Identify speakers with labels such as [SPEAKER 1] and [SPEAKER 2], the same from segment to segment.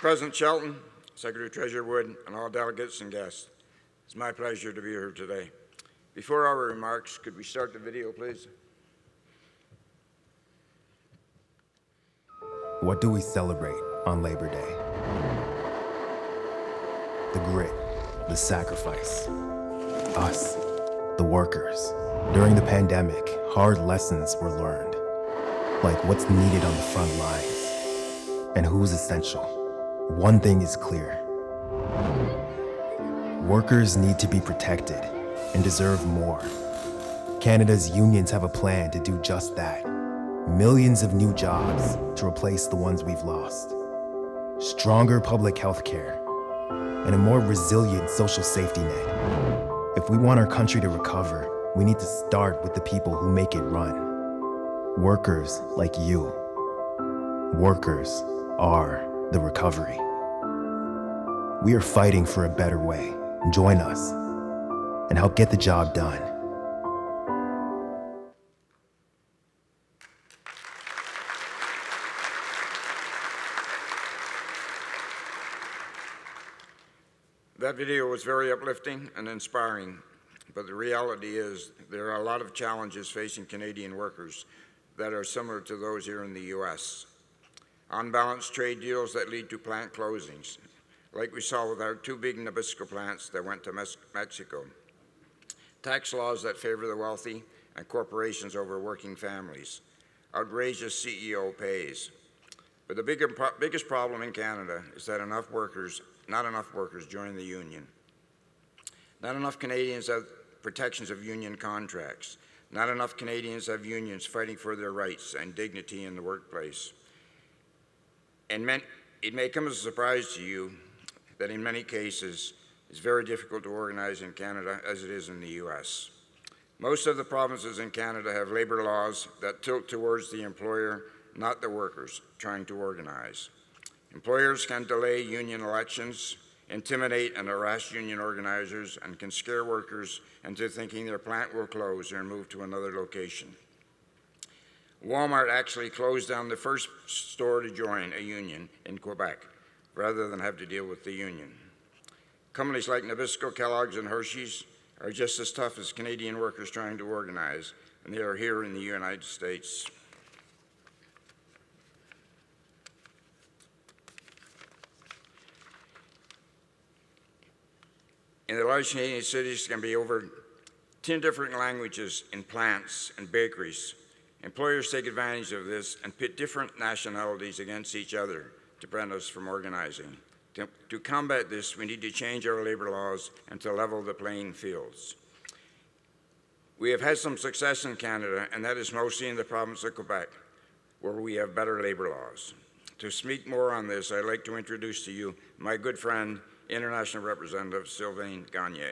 [SPEAKER 1] President Shelton, Secretary-Treasurer Wood, and all delegates and guests, it's my pleasure to be here today. Before our remarks, could we start the video, please?
[SPEAKER 2] What do we celebrate on Labor Day? The grit, the sacrifice. Us, the workers. During the pandemic, hard lessons were learned, like what's needed on the front lines and who's essential. One thing is clear. Workers need to be protected and deserve more. Canada's unions have a plan to do just that. Millions of new jobs to replace the ones we've lost. Stronger public health care and a more resilient social safety net. If we want our country to recover, we need to start with the people who make it run. Workers like you. Workers are the recovery. We are fighting for a better way. Join us and help get the job done.
[SPEAKER 1] That video was very uplifting and inspiring, but the reality is there are a lot of challenges facing Canadian workers that are similar to those here in the U.S. Unbalanced trade deals that lead to plant closings, like we saw with our two big Nabisco plants that went to Mexico. Tax laws that favor the wealthy and corporations over working families. Outrageous CEO pays. But the biggest problem in Canada is that not enough workers join the union. Not enough Canadians have protections of union contracts. Not enough Canadians have unions fighting for their rights and dignity in the workplace. And it may come as a surprise to you that in many cases, it's very difficult to organize in Canada as it is in the U.S. Most of the provinces in Canada have labor laws that tilt towards the employer, not the workers trying to organize. Employers can delay union elections, intimidate and harass union organizers, and can scare workers into thinking their plant will close or move to another location. Walmart actually closed down the first store to join a union in Quebec, rather than have to deal with the union. Companies like Nabisco, Kellogg's, and Hershey's are just as tough as Canadian workers trying to organize, and they are here in the United States. In the large Canadian cities, there can be over 10 different languages in plants and bakeries. Employers take advantage of this and pit different nationalities against each other to prevent us from organizing. To combat this, we need to change our labor laws and to level the playing fields. We have had some success in Canada, and that is mostly in the province of Quebec, where we have better labor laws. To speak more on this, I'd like to introduce to you my good friend, International Representative Sylvain Gagne.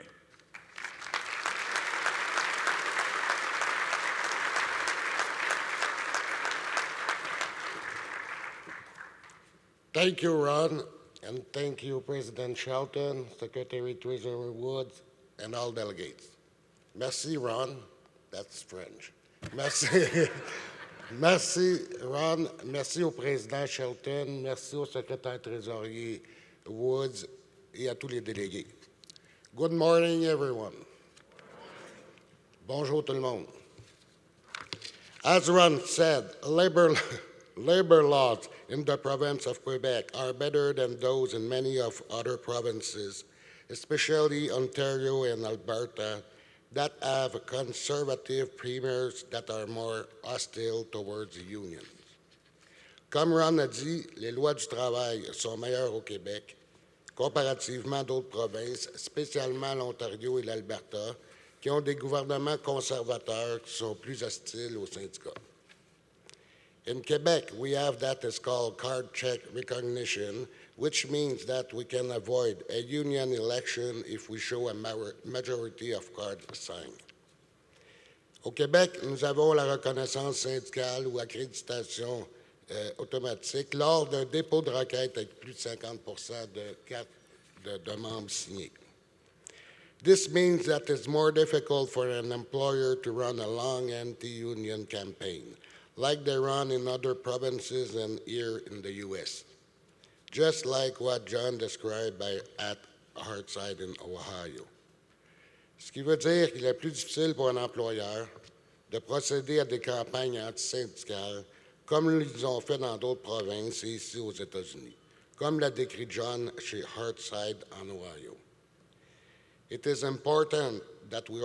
[SPEAKER 3] Thank you, Ron, and thank you, President Shelton, Secretary-Treasurer Woods, and all delegates. Merci, Ron. That's French. Merci. Merci, Ron. Merci au Président Shelton. Merci au Secrétaire-Trésorier Woods et à tous les délégués. Good morning, everyone. Bonjour tout le monde. As Ron said, labor laws in the province of Quebec are better than those in many of other provinces, especially Ontario and Alberta, that have conservative premiers that are more hostile towards the unions. Comme Ron a dit, les lois du travail sont meilleures au Québec, comparativement d'autres provinces, spécialement l'Ontario et l'Alberta, qui ont des gouvernements conservateurs qui sont plus hostiles aux syndicats. In Quebec, we have that is called card check recognition, which means that we can avoid a union election if we show a majority of cards signed. Au Québec, nous avons la reconnaissance syndicale ou accréditation automatique lors d'un dépôt de requête avec plus de 50% de cartes de membres signés. This means that it's more difficult for an employer to run a long anti-union campaign, like they run in other provinces and here in the U.S. just like what John described at Hartside in Ohio. Ce qui veut dire qu'il est plus difficile pour un employeur de procéder à des campagnes antisyndicales comme ils ont fait dans d'autres provinces et ici aux États-Unis, comme l'a décrit John chez Hartside en Ohio. It is important that we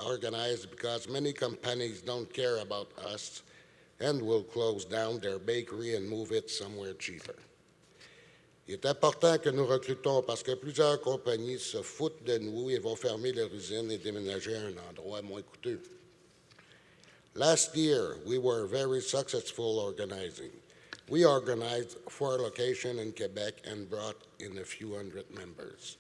[SPEAKER 3] organize because many companies don't care about us and will close down their bakery and move it somewhere cheaper. Il est important que nous recrutons parce que plusieurs compagnies se foutent de nous et vont fermer leur usine et déménager à un endroit moins coûteux. Last year, we were very successful organizing. We organized 4 locations in Quebec and brought in a few hundred members.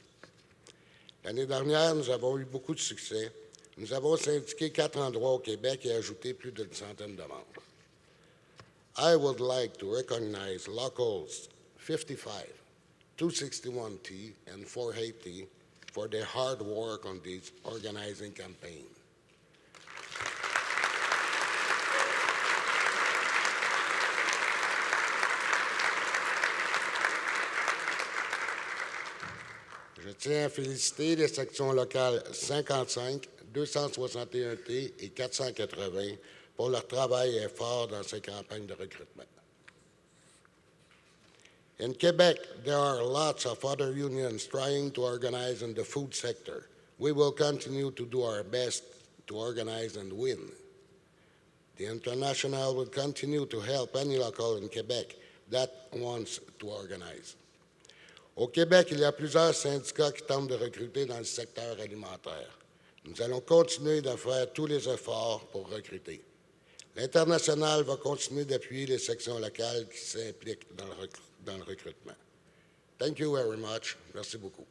[SPEAKER 3] L'année dernière, nous avons eu beaucoup de succès. Nous avons syndiqué 4 endroits au Québec et ajouté plus d'une centaine de membres. I would like to recognize locals 55, 261T, and 480 for their hard work on this organizing campaign. Je tiens à féliciter les sections locales 55, 261T et 480 pour leur travail et effort dans ces campagnes de recrutement. In Quebec, there are lots of other unions trying to organize in the food sector. We will continue to do our best to organize and win. The International will continue to help any local in Quebec that wants to organize. Au Québec, il y a plusieurs syndicats qui tentent de recruter dans le secteur alimentaire. Nous allons continuer de faire tous les efforts pour recruter. L'International va continuer d'appuyer les sections locales qui s'impliquent dans le recrutement. Thank you very much. Merci beaucoup.